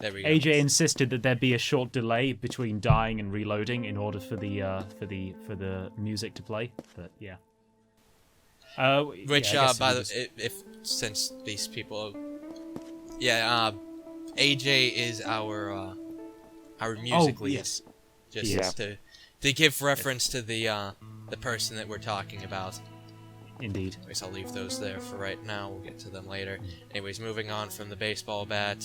There we go. AJ insisted that there be a short delay between dying and reloading in order for the music to play. But yeah. Which, yeah, by the if since these people, AJ is our music lead. Yes. Just to give reference to the person that we're talking about. Indeed. Anyways, I'll leave those there for right now. We'll get to them later. Anyways, moving on from the baseball bat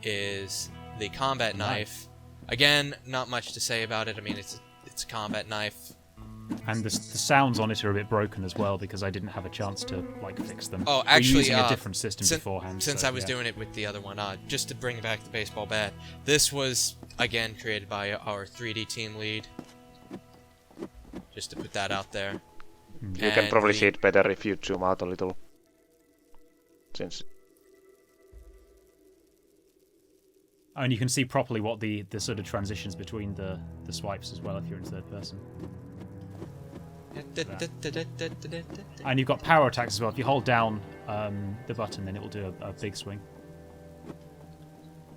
is the combat knife. Again, not much to say about it. I mean, it's a combat knife. And the sounds on it are a bit broken as well because I didn't have a chance to fix them. Oh, actually, we're using a different system beforehand. Since so, I was doing it with the other one, just to bring back the baseball bat, this was again created by our 3D team lead. Just to put that out there. You can probably see it better if you zoom out a little. Since. And you can see properly what the sort of transitions between the swipes as well if you're in third person. And you've got power attacks as well. If you hold down the button, then it will do a big swing.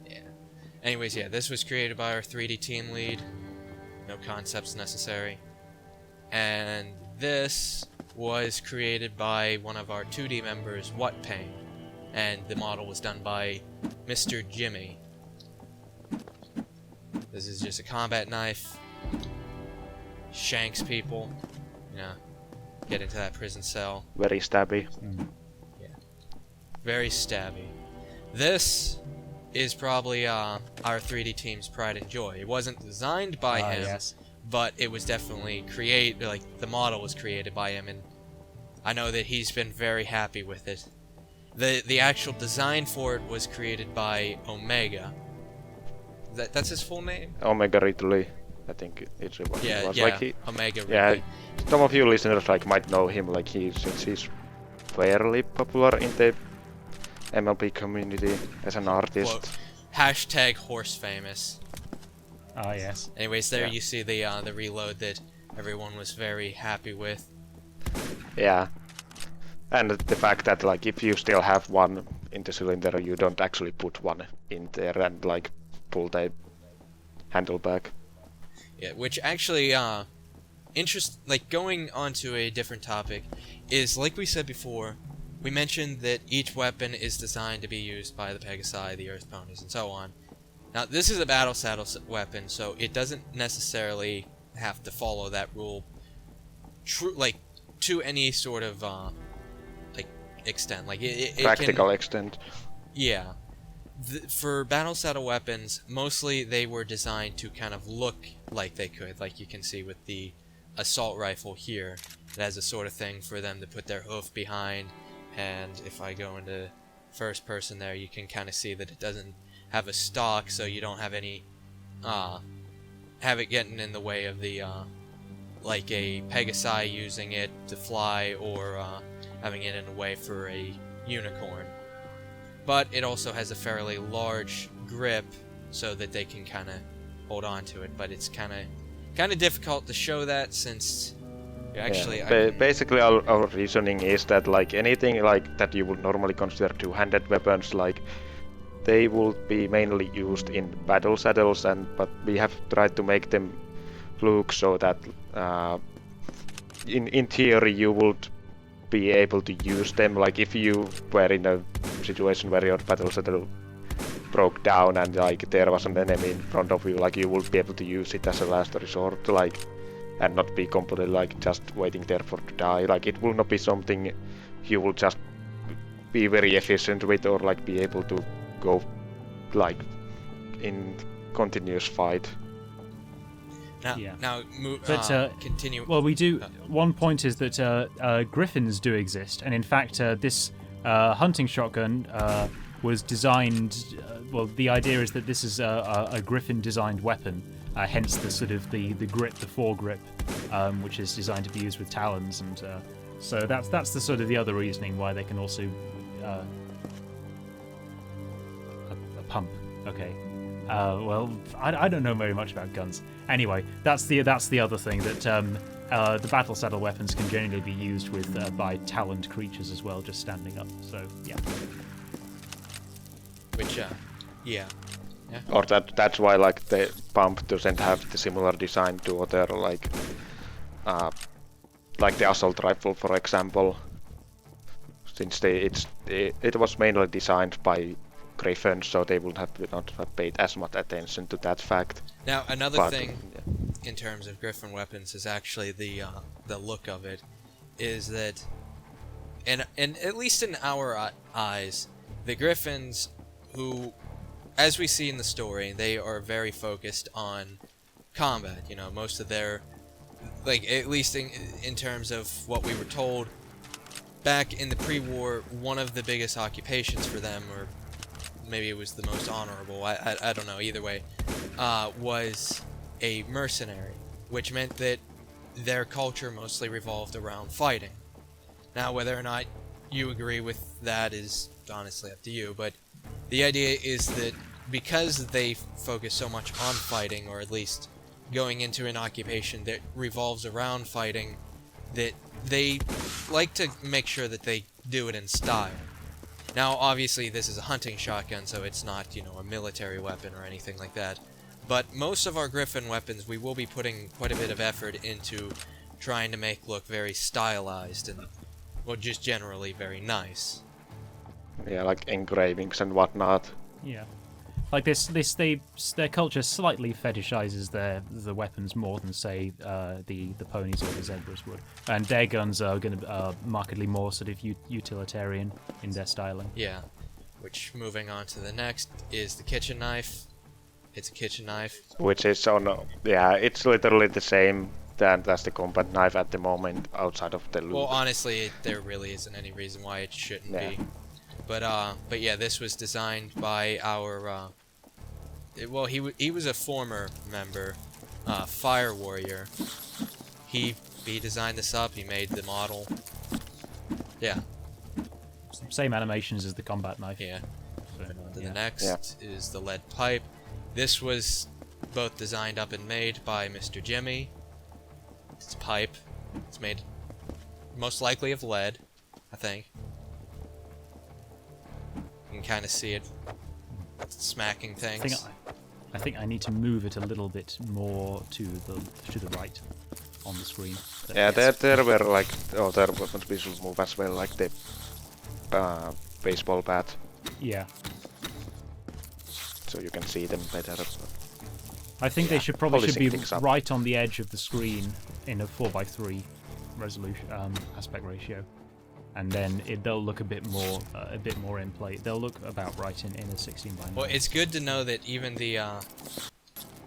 Yeah. Anyways, this was created by our 3D team lead. No concepts necessary. And this was created by one of our 2D members, Whatpain. And the model was done by Mr. Jimmy. This is just a combat knife. Shanks people. Get into that prison cell. Very stabby. Yeah. Very stabby. This is probably our 3D team's pride and joy. It wasn't designed by him, yes. but it was definitely the model was created by him, and I know that he's been very happy with it. The actual design for it was created by Omega. That's his full name? Omega Ridley. I think it was. Omega Ridley. Yeah, some of you listeners might know him, since he's fairly popular in the MLB community as an artist. Quote, #HorseFamous. Ah, yes. Anyways, there you see the reload that everyone was very happy with. Yeah, and the fact that if you still have one in the cylinder, you don't actually put one in there and pull the handle back. Yeah, which actually, going on to a different topic, is like we said before, we mentioned that each weapon is designed to be used by the Pegasi, the Earth Ponies, and so on. Now, this is a battle saddle weapon, so it doesn't necessarily have to follow that rule, to any sort of, extent. Practical extent. Yeah. For battle saddle weapons, mostly they were designed to kind of look like they could, like you can see with the assault rifle here. It has a sort of thing for them to put their hoof behind, and if I go into first person there, you can kind of see that it doesn't have a stock, so you don't have any, have it getting in the way of the, like a Pegasi using it to fly, or having it in the way for a unicorn. But it also has a fairly large grip so that they can kind of hold on to it. But it's kind of difficult to show that since actually... Basically our reasoning is that anything that you would normally consider two-handed weapons, they will be mainly used in battle saddles, but we have tried to make them look so that in theory you would be able to use them, if you were in a situation where your battle saddle broke down and there was an enemy in front of you, you would be able to use it as a last resort, and not be completely just waiting there for to die. It will not be something you will just be very efficient with, or be able to go in continuous fight. Continue. Well, we do. One point is that Griffins do exist, and in fact, this hunting shotgun was designed. The idea is that this is a Griffin-designed weapon, hence the sort of the grip, the foregrip, which is designed to be used with talons, and so that's the sort of the other reasoning why they can also a pump. Okay. I don't know very much about guns. Anyway, that's the other thing, that the battle saddle weapons can generally be used with by taloned creatures as well, just standing up. So yeah. Which Yeah. Or that's why like the pump doesn't have the similar design to other like the assault rifle, for example. Since it was mainly designed by Griffin, so they would not have paid as much attention to that fact. Now, another thing in terms of Griffin weapons is actually the look of it. Is that, and at least in our eyes, the Griffins, who, as we see in the story, they are very focused on combat. You know, most of their, like, at least in terms of what we were told, back in the pre-war, one of the biggest occupations for them, or maybe it was the most honorable, I don't know, either way, was a mercenary, which meant that their culture mostly revolved around fighting. Now, whether or not you agree with that is honestly up to you, but the idea is that because they focus so much on fighting, or at least going into an occupation that revolves around fighting, that they like to make sure that they do it in style. Now, obviously, this is a hunting shotgun, so it's not, you know, a military weapon or anything like that. But most of our Griffin weapons, we will be putting quite a bit of effort into trying to make look very stylized and, well, just generally very nice. Yeah, like engravings and whatnot. Yeah. Like their culture slightly fetishizes the weapons more than, say, the ponies or the zebras would, and their guns are going to markedly more sort of utilitarian in their styling. Yeah. Which, moving on to the next, is the kitchen knife. It's a kitchen knife. Which is it's literally the same as the combat knife at the moment, outside of the loop. Well, honestly, there really isn't any reason why it shouldn't be. But yeah, this was designed by our, well, he was a former member, Fire Warrior. He designed this up, he made the model. Yeah. Same animations as the combat knife. Yeah. So, The next is the lead pipe. This was both designed up and made by Mr. Jimmy. It's a pipe. It's made most likely of lead, I think. You can kind of see it smacking things. I think I need to move it a little bit more to the right on the screen. Yeah, there were like other weapons we should move as well, like the baseball bat. Yeah. So you can see them better. I think they should be things up. right on the edge of the screen in a 4:3 resolution aspect ratio, and then they'll look a bit more in play. They'll look about right in a 16:9. Well, it's good to know that even the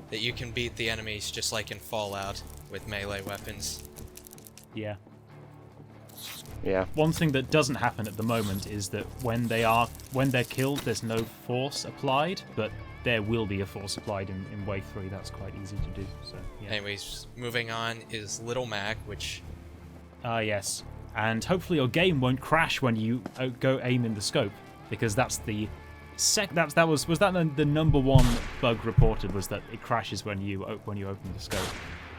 that you can beat the enemies just like in Fallout with melee weapons. Yeah. Yeah. One thing that doesn't happen at the moment is that when they're killed, there's no force applied, but there will be a force applied in Wave 3. That's quite easy to do. So yeah. Anyways, moving on is Little Mac, which... Yes. And hopefully your game won't crash when you go aim in the scope, because that's the was that the number one bug reported, was that it crashes when you open the scope.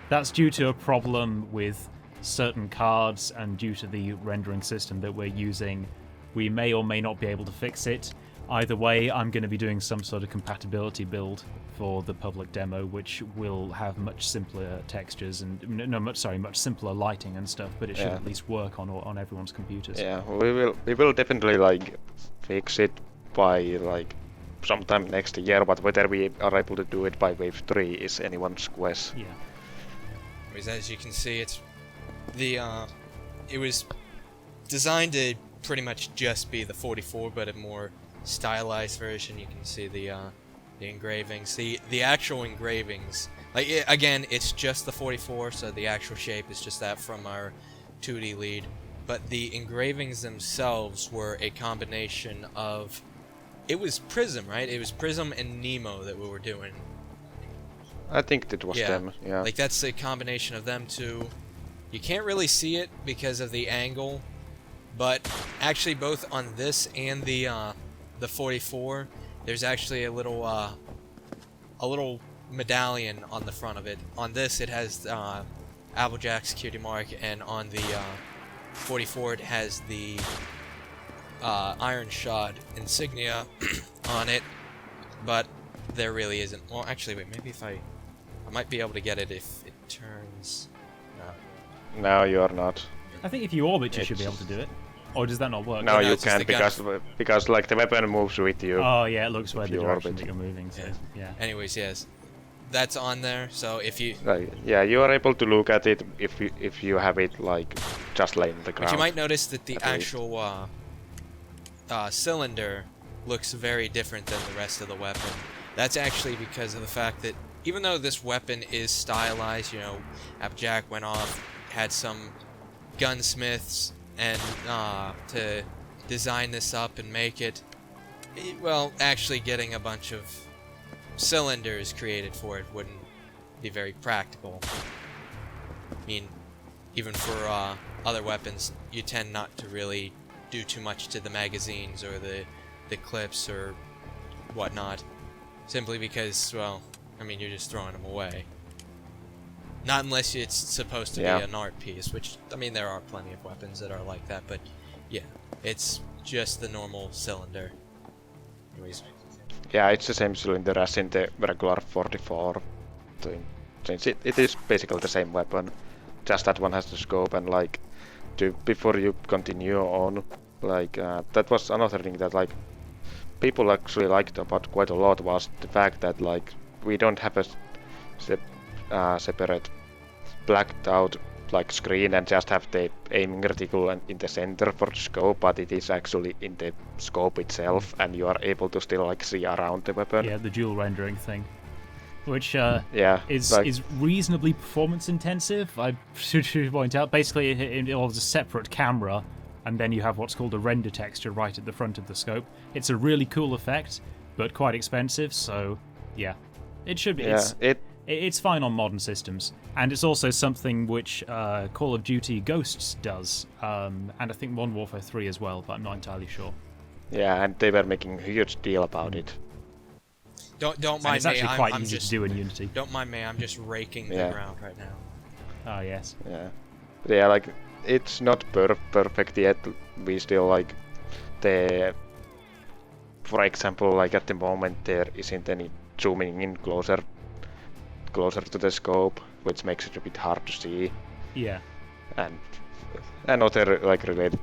That's due to a problem with certain cards and due to the rendering system that we're using. We may or may not be able to fix it. Either way, I'm going to be doing some sort of compatibility build for the public demo, which will have much simpler textures and much simpler lighting and stuff. But it should at least work on everyone's computers. Yeah, we will definitely like fix it by like sometime next year. But whether we are able to do it by Wave 3 is anyone's guess. Yeah. As you can see, it's it was designed to pretty much just be the 44, but a more stylized version. You can see the engravings, the actual engravings. Like again, it's just the 44, so the actual shape is just that from our 2D lead. But the engravings themselves were a combination of, it was Prism, right? It was Prism and Nemo that we were doing. I think it was them. Yeah. Like that's a combination of them two. You can't really see it because of the angle, but actually both on this and the 44, there's actually a little medallion on the front of it. On this, it has Applejack's cutie mark, and on the 44, it has the Iron Shot insignia on it. But there really isn't. Well, actually, wait. Maybe if I might be able to get it if it turns. No. No, you're not. I think if you orbit, you should be able to do it. Or does that not work? No, no, you it's just can't the because like the weapon moves with you. Oh yeah, it looks where the you direction orbit. that you're moving. So yeah. Anyways, yes, that's on there. So if you, Like, yeah, you are able to look at it if you have it like just laying on the ground. but you might notice that the At least. actual cylinder looks very different than the rest of the weapon. That's actually because of the fact that even though this weapon is stylized, you know, Applejack went off, had some gunsmiths and to design this up and make it, well, actually getting a bunch of cylinders created for it wouldn't be very practical. I mean, even for other weapons, you tend not to really do too much to the magazines or the clips or whatnot, simply because, well, I mean, you're just throwing them away. Not unless it's supposed to be an art piece, which, I mean, there are plenty of weapons that are like that, but yeah, it's just the normal cylinder. Anyways. Yeah, it's the same cylinder as in the regular 44 thing. Since it is basically the same weapon, just that one has the scope. And like, before you continue on, like that was another thing that like people actually liked about quite a lot was the fact that like we don't have a separate blacked out like screen and just have the aiming reticle in the center for the scope, but it is actually in the scope itself, and you are able to still like see around the weapon. Yeah, the dual rendering thing, which is reasonably performance intensive. I should point out. Basically, it involves a separate camera, and then you have what's called a render texture right at the front of the scope. It's a really cool effect, but quite expensive. So yeah, it should be. Yeah, it's fine on modern systems, and it's also something which Call of Duty Ghosts does, and I think Modern Warfare 3 as well, but I'm not entirely sure. Yeah, and they were making a huge deal about it. Don't mind and it's me. actually quite I'm easy just, to do in Unity. Don't mind me. I'm just raking the ground right now. Oh yes. Yeah, but yeah, like it's not perfect yet. We still like for example, like at the moment there isn't any zooming in closer to the scope, which makes it a bit hard to see. Yeah. And other like related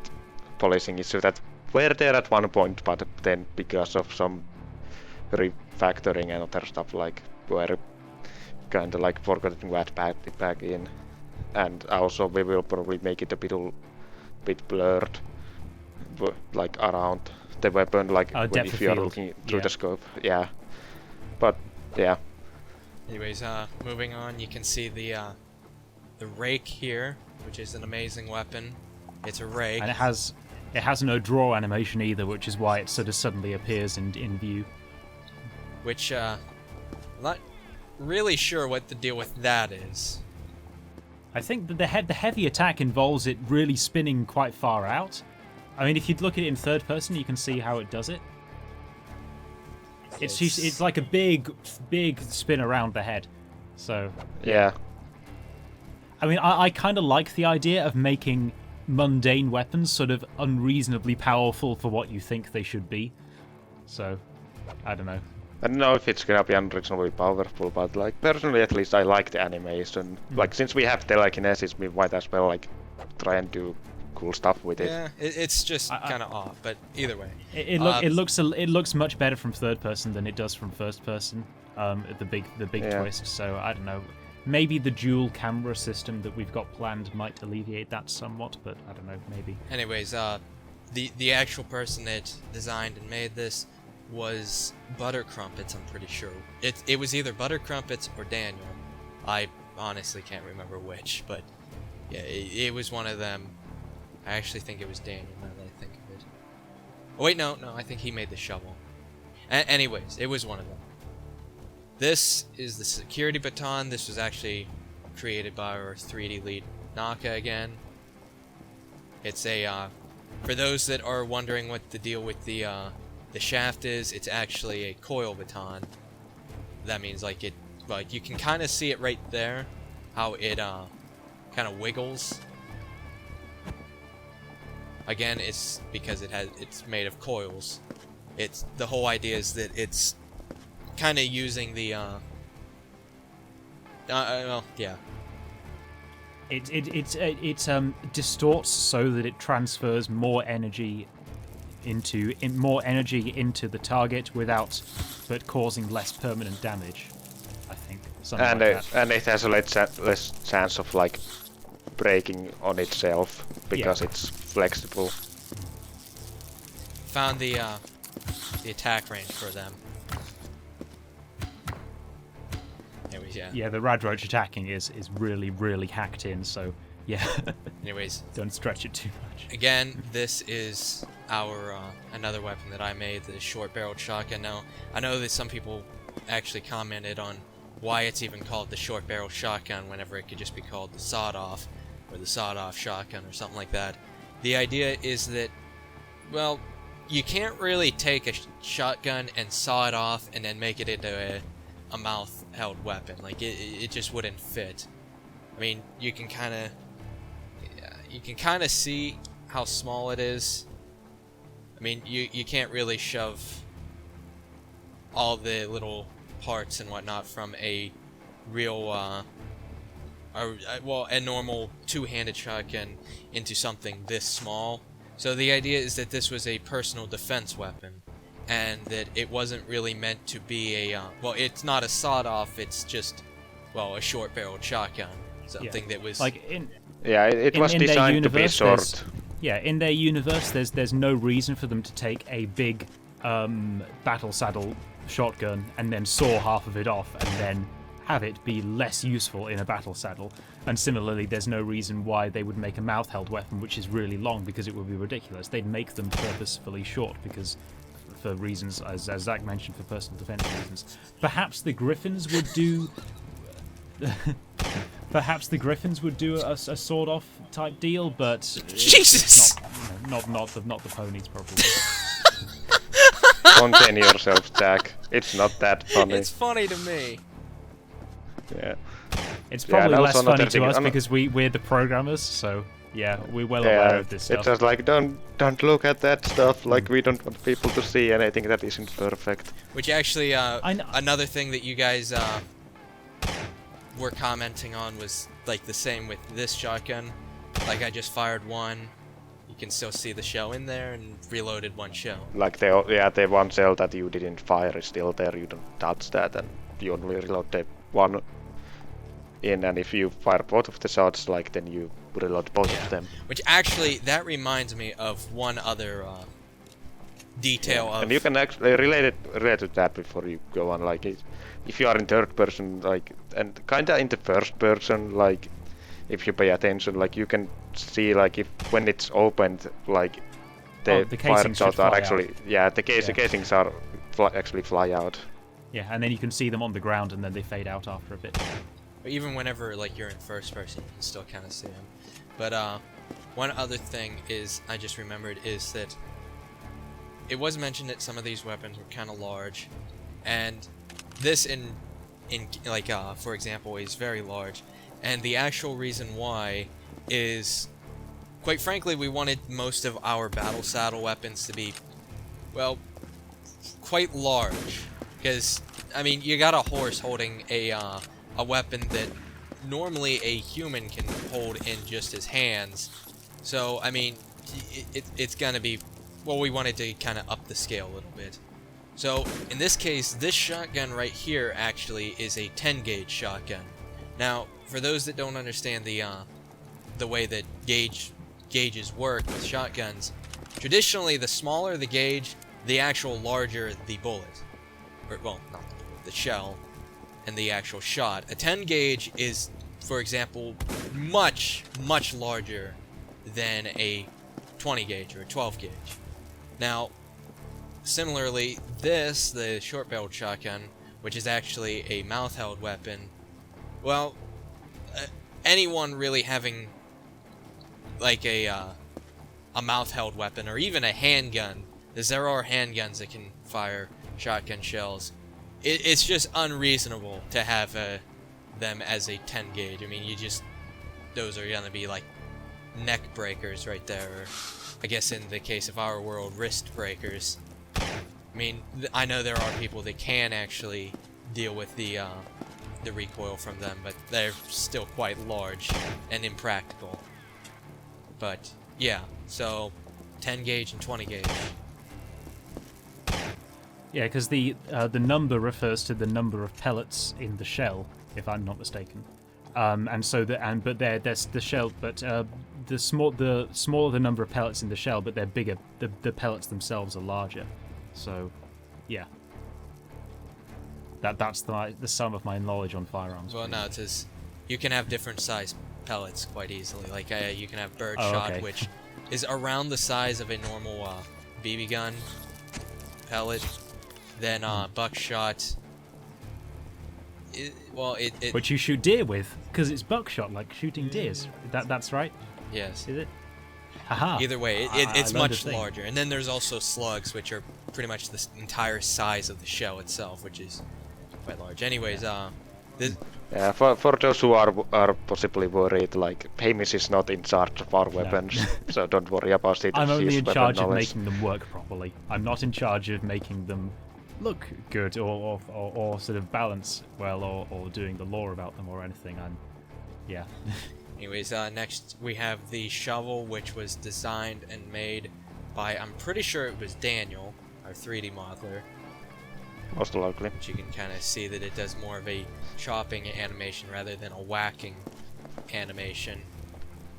polishing issues that were there at one point, but then because of some refactoring and other stuff, like were kind of like forgotten to add back in. And also we will probably make it a bit blurred, like around the weapon, like if you are looking through the scope. Yeah, but yeah. Anyways, moving on, you can see the Rake here, which is an amazing weapon. It's a Rake. And it has no draw animation either, which is why it sort of suddenly appears in view. Which, I'm not really sure what the deal with that is. I think that the heavy attack involves it really spinning quite far out. I mean, if you look at it in third person, you can see how it does it. It's like a big spin around the head. So yeah. I mean, I kind of like the idea of making mundane weapons sort of unreasonably powerful for what you think they should be. So I don't know. I don't know if it's gonna be unreasonably powerful, but like personally at least I like the animation. Like since we have telekinesis, we might as well like try and do cool stuff with it. Yeah, it's just kind of off, but either way. It looks much better from third person than it does from first person. The big twist. So I don't know. Maybe the dual camera system that we've got planned might alleviate that somewhat, but I don't know. Maybe. Anyways, the actual person that designed and made this was Butter Crumpets. I'm pretty sure it was either Butter Crumpets or Daniel. I honestly can't remember which, but yeah, it was one of them. I actually think it was Daniel now that I think of it. Oh wait, no, I think he made the shovel. Anyways, it was one of them. This is the security baton. This was actually created by our 3D lead, Naka again. It's a, for those that are wondering what the deal with the shaft is, it's actually a coil baton. That means like you can kind of see it right there, how it kind of wiggles. Again, it's because it's made of coils. The whole idea is that it's kind of using the well, yeah. It distorts so that it transfers more energy into the target but causing less permanent damage. I think something And like that. and it has a less chance of like breaking on itself because it's flexible. Found the attack range for them. Yeah, the Radroach attacking is really, really hacked in, so yeah. Anyways, don't stretch it too much. Again, this is our another weapon that I made, the short-barreled shotgun. Now, I know that some people actually commented on why it's even called the short-barreled shotgun whenever it could just be called the sawed-off or the sawed-off shotgun or something like that. The idea is that, well, you can't really take a shotgun and saw it off and then make it into a mouth-held weapon. Like, it just wouldn't fit. I mean, you can kind of see how small it is. I mean, you can't really shove all the little parts and whatnot from a real a normal two-handed shotgun into something this small. So the idea is that this was a personal defense weapon, and that it wasn't really meant to be a well, it's not a sawed-off. It's just, well, a short-barreled shotgun. Something that was like in. Yeah, it was designed to be short. Yeah, in their universe, there's no reason for them to take a big battle saddle shotgun and then saw half of it off and then have it be less useful in a battle saddle. And similarly, there's no reason why they would make a mouth-held weapon which is really long, because it would be ridiculous. They'd make them purposefully short because, for reasons, as Zach mentioned, for personal defense reasons. Perhaps the Griffins would do. Perhaps the Griffins would do a sawed-off type deal, but Jesus, not the ponies probably. Contain yourself, Jack. It's not that funny. It's funny to me. Yeah. It's probably less funny to us thing. because we're the programmers, so yeah, we're well aware of this stuff. It's just like, don't look at that stuff. Like, we don't want people to see anything that isn't perfect. Which actually, another thing that you guys were commenting on was like the same with this shotgun. Like, I just fired one, you can still see the shell in there, and reloaded one shell. Like the one shell that you didn't fire is still there. You don't touch that, and you only reload the one in. And if you fire both of the shots, like, then you reload both of them. Which actually, that reminds me of one other detail of. And you can actually relate to that before you go on. Like, if you are in third person, like, and kinda in the first person, like, if you pay attention, like, you can see, like, if when it's opened, like, the fired shots are actually out. The casings are actually fly out. Yeah, and then you can see them on the ground, and then they fade out after a bit. But even whenever, like, you're in first person, you can still kind of see them. But one other thing is I just remembered is that it was mentioned that some of these weapons were kind of large, and this in like for example is very large, and the actual reason why is, quite frankly, we wanted most of our battle saddle weapons to be, well, quite large, because I mean, you got a horse holding a weapon that normally a human can hold in just his hands. So I mean, it's gonna be, well, we wanted to kind of up the scale a little bit. So in this case, this shotgun right here actually is a 10 gauge shotgun. Now, for those that don't understand the way that gauges work with shotguns, traditionally the smaller the gauge, the actual larger the bullet. Or, well, not the bullet, the shell and the actual shot. A 10 gauge is, for example, much larger than a 20 gauge or a 12 gauge. Now, similarly, the short-barreled shotgun, which is actually a mouth-held weapon, well, anyone really having like a mouth-held weapon, or even a handgun, because there are handguns that can fire shotgun shells, it's just unreasonable to have them as a 10 gauge. I mean, those are gonna be like neck breakers right there, or I guess in the case of our world, wrist breakers. I mean, I know there are people that can actually deal with the recoil from them, but they're still quite large and impractical. But yeah, so 10 gauge and 20 gauge. Yeah, because the number refers to the number of pellets in the shell, if I'm not mistaken. But there's the shell, but the smaller the number of pellets in the shell, but they're bigger. The pellets themselves are larger. So, yeah. That's the sum of my knowledge on firearms. Well, no, it says you can have different size pellets quite easily. Like you can have birdshot, okay. which is around the size of a normal BB gun pellet. Then buckshot. Which you shoot deer with, because it's buckshot, like shooting deers. That's right. Yes. Is it? Haha. Either way, it's I learned much a thing. larger. And then there's also slugs, which are pretty much the entire size of the shell itself, which is quite large. Anyways, Yeah, for those who are possibly worried, like Hamish is not in charge of our weapons, so don't worry about it. I'm only his in weapon charge of knowledge. making them work properly. I'm not in charge of making them look good or sort of balance well or doing the lore about them or anything. Yeah. anyways, next we have the shovel, which was designed and made by, I'm pretty sure it was Daniel, our 3D modeler. Most likely. Which you can kind of see that it does more of a chopping animation rather than a whacking animation.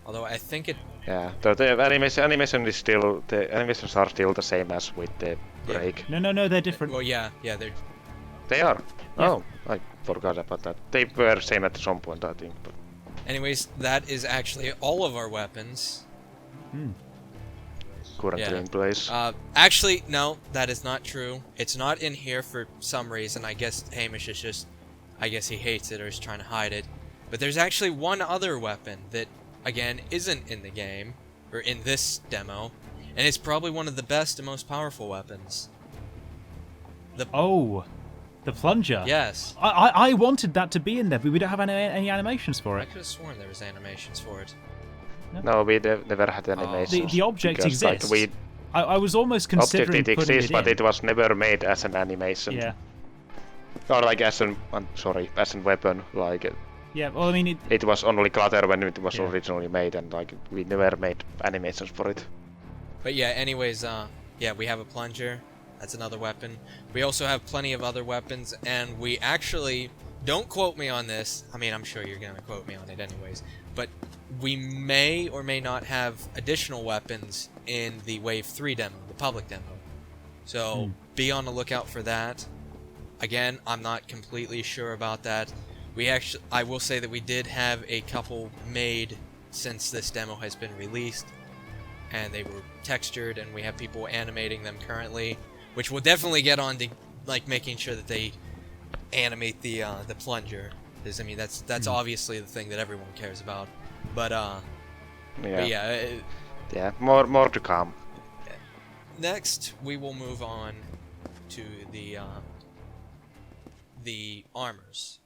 Although I think it... Yeah, the animation is still... The animations are still the same as with the Rake. No, they're different. Well, yeah, they're... They are? Yeah. Oh, I forgot about that. They were same at some point, I think. But... Anyways, that is actually all of our weapons. currently in place. Actually, no, that is not true. It's not in here for some reason. I guess Hamish is just... I guess he hates it or is trying to hide it. But there's actually one other weapon that, again, isn't in the game, or in this demo, and it's probably one of the best and most powerful weapons. The plunger. Yes. I wanted that to be in there, but we don't have any animations for I it. could have sworn there was animations for it. No, we never had animations. The object because, like, exists. I was almost considering object putting exists, it but in. it was never made as an animation. Yeah. Or like as an, as a weapon. Like Yeah. Well, I mean, it was only clutter when it was Yeah. originally made, and like we never made animations for it. But yeah, anyways, yeah, we have a plunger. That's another weapon. We also have plenty of other weapons, and we actually, don't quote me on this, I mean, I'm sure you're gonna quote me on it anyways, but we may or may not have additional weapons in the Wave 3 demo, the public demo. So, be on the lookout for that. Again, I'm not completely sure about that. I will say that we did have a couple made since this demo has been released, and they were textured, and we have people animating them currently, which we'll definitely get on to, like, making sure that they animate the plunger, because I mean that's obviously the thing that everyone cares about. But yeah, more to come. Next, we will move on to the armors.